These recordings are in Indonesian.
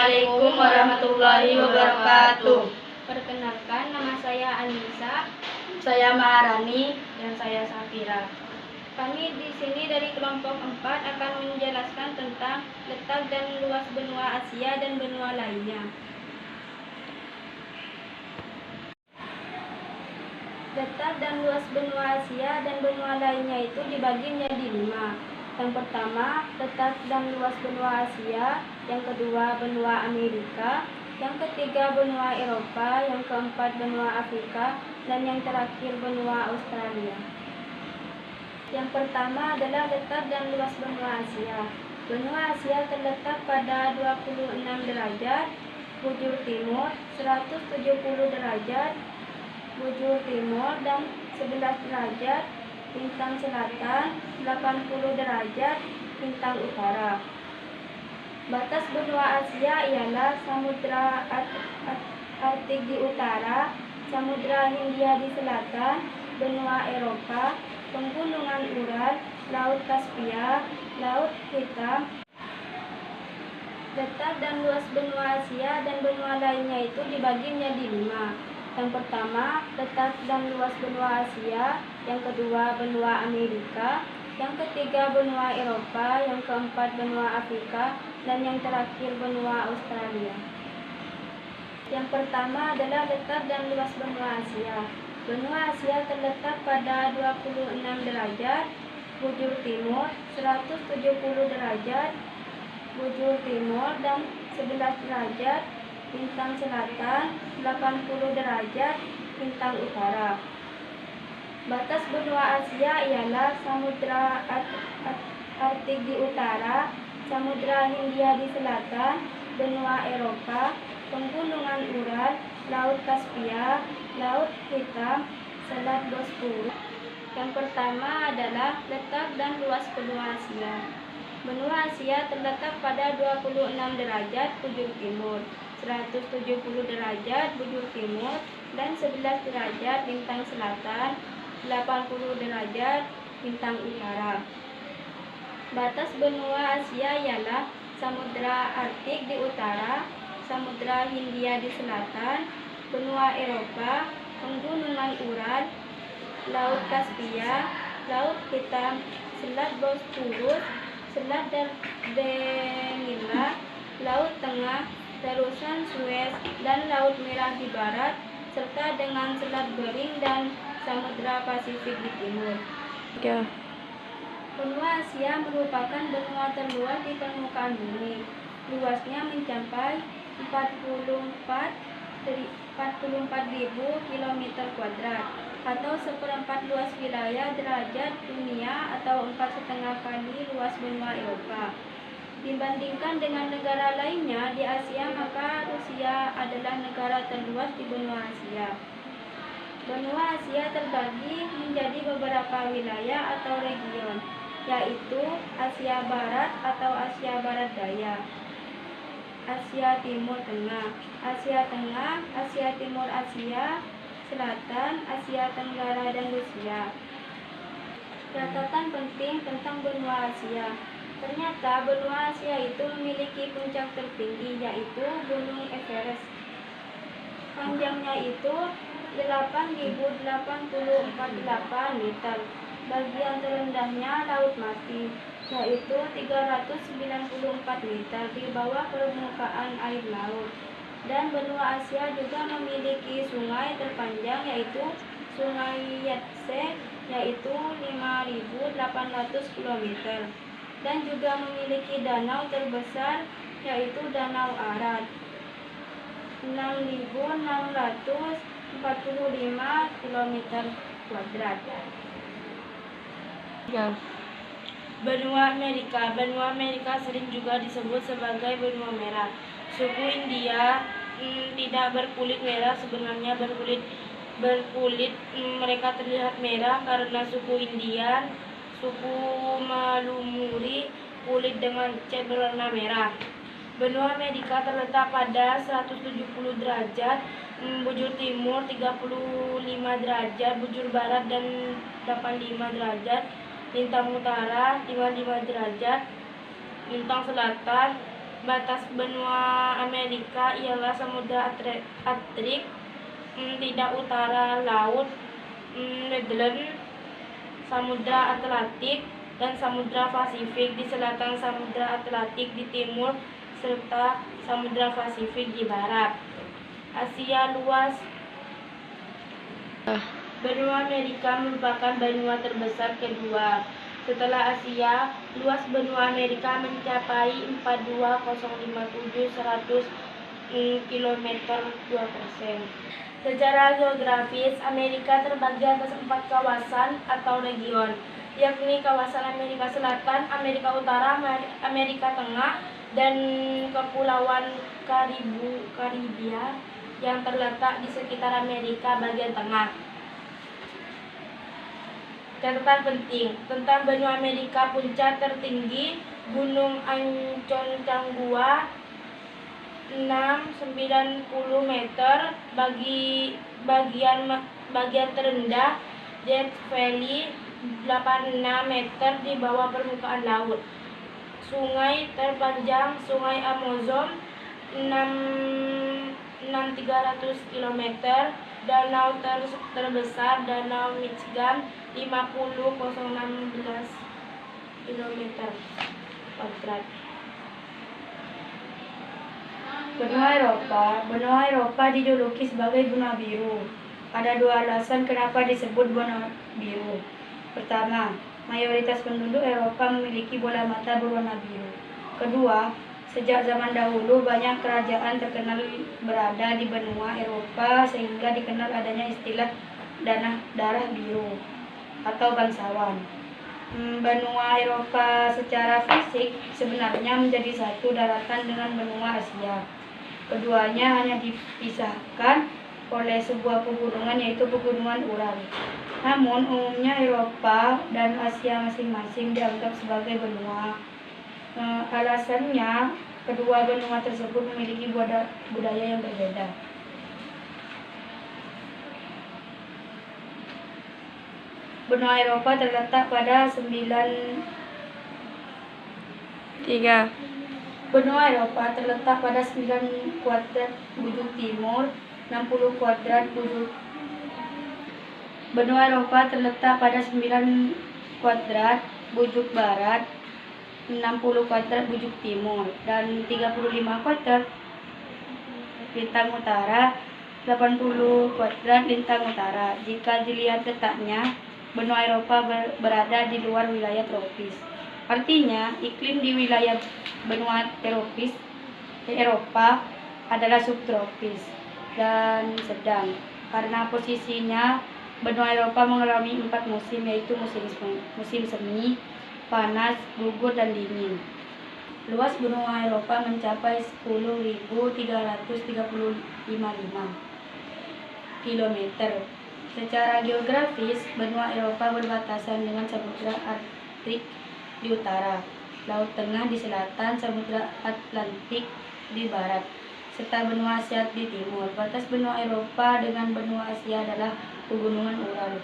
Assalamualaikum warahmatullahi wabarakatuh. Perkenalkan, nama saya Anissa. Saya Maharani. Dan saya Safira. Kami di sini dari kelompok 4 akan menjelaskan tentang letak dan luas benua Asia dan benua lainnya. Letak dan luas benua Asia dan benua lainnya itu dibagi menjadi 5. Yang pertama, letak dan luas benua Asia. Yang kedua, benua Amerika. Yang ketiga, benua Eropa. Yang keempat, benua Afrika. Dan yang terakhir, benua Australia. Yang pertama adalah letak dan luas benua Asia. Benua Asia terletak pada 26 derajat bujur timur, 170 derajat bujur timur, dan 11 derajat lintang selatan, 80 derajat lintang utara. Batas benua Asia ialah Samudra Arktik di utara, Samudra Hindia di selatan, benua Eropa, Pegunungan Ural, Laut Kaspia, Laut Hitam. Letak dan luas benua Asia dan benua lainnya itu dibagi menjadi 5. Yang pertama, letak dan luas benua Asia. Yang kedua, benua Amerika. Yang ketiga, benua Eropa. Yang keempat, benua Afrika. Dan yang terakhir, benua Australia. Yang pertama adalah letak dan luas benua Asia. Benua Asia terletak pada 26 derajat bujur timur, 170 derajat bujur timur, dan 11 derajat lintang selatan, 80 derajat lintang utara. Batas benua Asia ialah Samudra Arktik di utara, Samudra Hindia di selatan, benua Eropa, Pegunungan Ural, Laut Kaspia, Laut Hitam, Selat Bosporus. Yang pertama adalah letak dan luas benua Asia. Benua Asia terletak pada 26 derajat bujur timur, 170 derajat bujur timur, dan 11 derajat lintang selatan, 80 derajat lintang utara. Batas benua Asia ialah Samudra Arktik di utara, Samudra Hindia di selatan, benua Eropa, Pegunungan Ural, Laut Kaspia, Laut Hitam, Selat Bosporus, Selat Dardanella, Laut Tengah, Terusan Suez, dan Laut Merah di barat, serta dengan Selat Bering dan Samudra Pasifik di timur. Benua Asia merupakan benua terluas di permukaan bumi. Luasnya mencapai 44.000 km², atau seperempat luas wilayah derajat dunia, atau 4,5 kali luas benua Eropa. Dibandingkan dengan negara lainnya di Asia, maka Rusia adalah negara terluas di benua Asia. Benua Asia terbagi menjadi beberapa wilayah atau region, yaitu Asia Barat atau Asia Barat Daya, Asia Timur Tengah, Asia Tengah, Asia Timur Asia Selatan, Asia Tenggara, dan Rusia. Catatan penting tentang benua Asia. Ternyata benua Asia itu memiliki puncak tertinggi, yaitu Gunung Everest. Panjangnya itu 8.084 meter. Bagian terendahnya Laut Mati, yaitu 394 meter di bawah permukaan air laut. Dan benua Asia juga memiliki sungai terpanjang, yaitu Sungai Yangtze, yaitu 5.800 km. Dan juga memiliki danau terbesar, yaitu Danau Aral, 6.645 km². Benua Amerika. Benua Amerika sering juga disebut sebagai benua merah. Suku India tidak berkulit merah, sebenarnya berkulit. Mereka terlihat merah karena suku Indian, suku Malumburi, kulit dengan cat berwarna merah. Benua Amerika terletak pada 170 derajat bujur timur, 35 derajat bujur barat, dan 85 derajat lintang utara, 55 derajat lintang selatan, Batas benua Amerika ialah Samudra Atlantik, tidak utara Laut Nederland, Samudra Atlantik, dan Samudra Pasifik di selatan, Samudra Atlantik di timur, serta Samudra Pasifik di barat. Asia luas. Benua Amerika merupakan benua terbesar kedua. Setelah Asia, luas benua Amerika mencapai 42.057 km². Secara geografis, Amerika terbagi atas 4 kawasan atau region, yakni kawasan Amerika Selatan, Amerika Utara, Amerika Tengah, dan Kepulauan Karibia yang terletak di sekitar Amerika bagian tengah. Catatan penting tentang benua Amerika: puncak tertinggi Gunung Aconcagua 690 meter, bagian terendah Death Valley 86 meter di bawah permukaan laut. Sungai terpanjang Sungai Amazon 6.300 km, danau terbesar Danau Michigan 50.016 km². Benua Eropa dijuluki sebagai benua biru. Ada 2 alasan kenapa disebut benua biru. Pertama, mayoritas penduduk Eropa memiliki bola mata berwarna biru. Kedua, sejak zaman dahulu banyak kerajaan terkenal berada di benua Eropa sehingga dikenal adanya istilah darah biru atau bangsawan. Benua Eropa secara fisik sebenarnya menjadi satu daratan dengan benua Asia. Keduanya hanya dipisahkan oleh sebuah pegunungan, yaitu pegunungan Ural. Namun umumnya Eropa dan Asia masing-masing dianggap sebagai benua. Alasannya, kedua benua tersebut memiliki budaya yang berbeda. Benua Eropa terletak pada 9 kuadrat bujur timur, 60 kuadrat bujur. Benua Eropa terletak pada 9 kuadrat bujur barat, 60 kuadrat bujur timur, dan 35 kuadrat lintang utara, 80 kuadrat lintang utara. Jika dilihat letaknya, benua Eropa berada di luar wilayah tropis. Artinya, iklim di wilayah benua Eropa adalah subtropis dan sedang. Karena posisinya, benua Eropa mengalami 4 musim, yaitu musim semi, panas, gugur, dan dingin. Luas benua Eropa mencapai 10.355 km. Secara geografis, benua Eropa berbatasan dengan Samudra Arktik di utara, Laut Tengah di selatan, Samudra Atlantik di barat, serta benua Asia di timur. Batas benua Eropa dengan benua Asia adalah pegunungan Ural,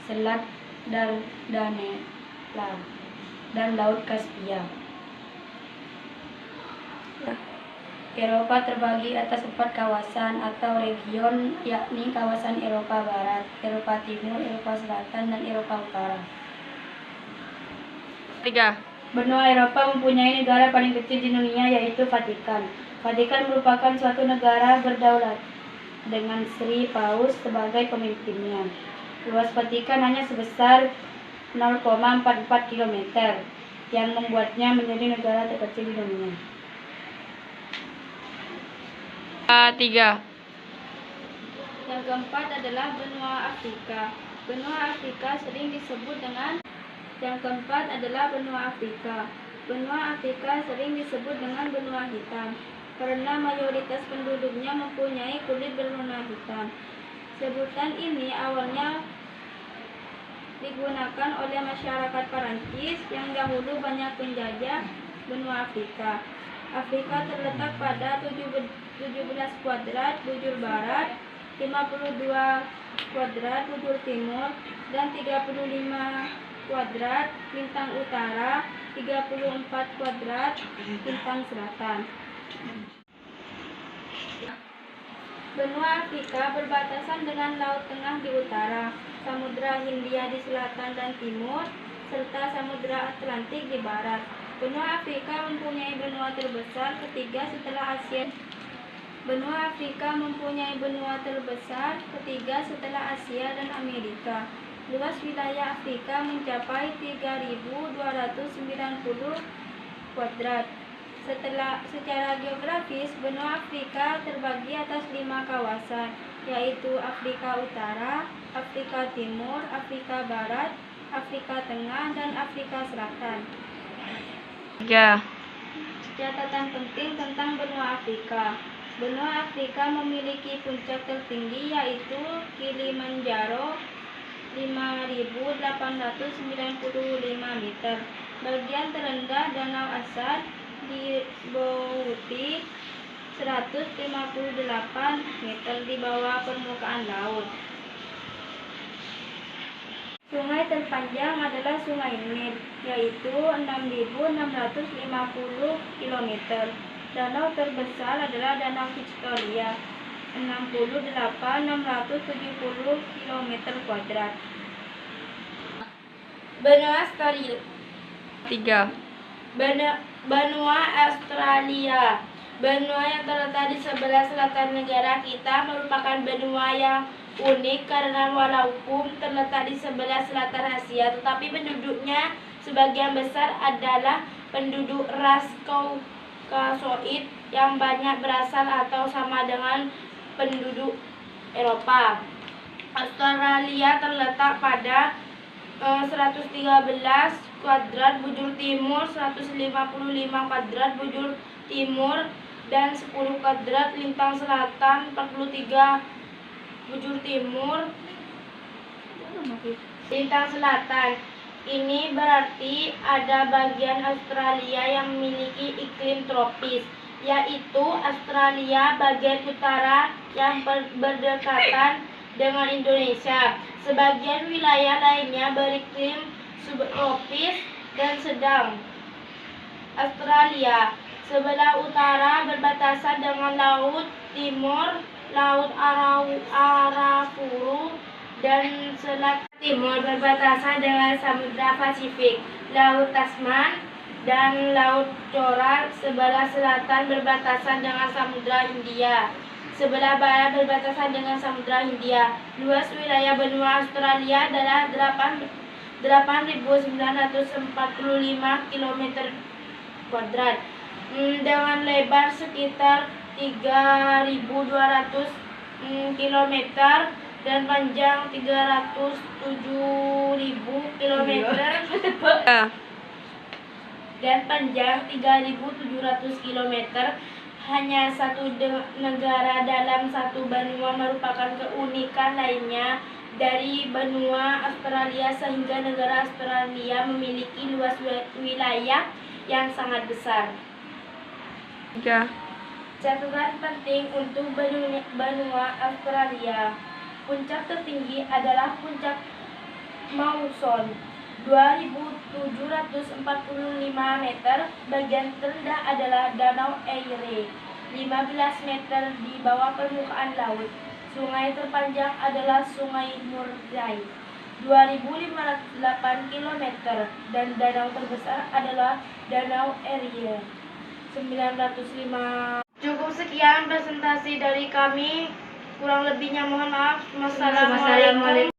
Selat Dardanella, dan Laut Kaspia. Eropa terbagi atas 4 kawasan atau region, yakni kawasan Eropa Barat, Eropa Timur, Eropa Selatan, dan Eropa Utara. 3. Benua Eropa mempunyai negara paling kecil di dunia, yaitu Vatikan. Vatikan merupakan suatu negara berdaulat dengan Sri Paus sebagai pemimpinnya. Luas Vatikan hanya sebesar 0,44 km, yang membuatnya menjadi negara terkecil di dunia. 3. Yang keempat adalah benua Afrika. Benua Afrika sering disebut dengan Benua Afrika sering disebut dengan benua hitam karena mayoritas penduduknya mempunyai kulit berwarna hitam. Sebutan ini awalnya digunakan oleh masyarakat Perancis yang dahulu banyak menjajah benua Afrika. Afrika terletak pada 17 kuadrat bujur barat, 52 kuadrat bujur timur, dan 35 kuadrat lintang utara, 34 kuadrat lintang selatan. Benua Afrika berbatasan dengan Laut Tengah di utara, Samudra Hindia di selatan dan timur, serta Samudra Atlantik di barat. Benua Afrika mempunyai benua terbesar ketiga setelah Asia. Benua Afrika mempunyai benua terbesar ketiga setelah Asia dan Amerika. Luas wilayah Afrika mencapai 3.290 kuadrat. Secara geografis, benua Afrika terbagi atas 5 kawasan, yaitu Afrika Utara, Afrika Timur, Afrika Barat, Afrika Tengah, dan Afrika Selatan. 3. Catatan penting tentang benua Afrika. Benua Afrika memiliki puncak tertinggi yaitu Kilimanjaro 5.895 meter. Bagian terendah Danau Asad di Bouti 158 meter di bawah permukaan laut. Sungai terpanjang adalah Sungai Nil, yaitu 6.650 km. Danau terbesar adalah Danau Victoria, 68.670 km². Benua Australia. 3. Benua Australia. Benua yang terletak di sebelah selatan negara kita merupakan benua yang unik karena walaupun terletak di sebelah selatan Asia, tetapi penduduknya sebagian besar adalah penduduk ras Kaukasoid yang banyak berasal atau sama dengan penduduk Eropa. Australia terletak pada 113 kuadrat bujur timur, 155 kuadrat bujur timur, dan 10 kuadrat lintang selatan, 43 bujur timur, lintang selatan. Ini berarti ada bagian Australia yang memiliki iklim tropis, yaitu Australia bagian utara yang berdekatan dengan Indonesia. Sebagian wilayah lainnya beriklim subtropis dan sedang. Australia sebelah utara berbatasan dengan Laut Timur, Laut Arafuru, dan selat timur berbatasan dengan Samudra Pasifik, Laut Tasman, dan Laut Coral. Sebelah selatan berbatasan dengan Samudra Hindia. Sebelah barat berbatasan dengan Samudra Hindia. Luas wilayah benua Australia adalah 8.945 km², dengan lebar sekitar 3.200 km dan panjang 307.000 km dan panjang 3.700 km. Hanya satu negara dalam satu benua merupakan keunikan lainnya dari benua Australia, sehingga negara Australia memiliki luas wilayah yang sangat besar. 3. Catatan penting untuk benua Australia. Puncak tertinggi adalah Puncak Mawson, 2.745 meter. Bagian terendah adalah Danau Erie, 15 meter di bawah permukaan laut. Sungai terpanjang adalah Sungai Murray, 2.508 km, dan danau terbesar adalah Danau Erie, 905. Cukup sekian presentasi dari kami. Kurang lebihnya mohon maaf. Wassalamualaikum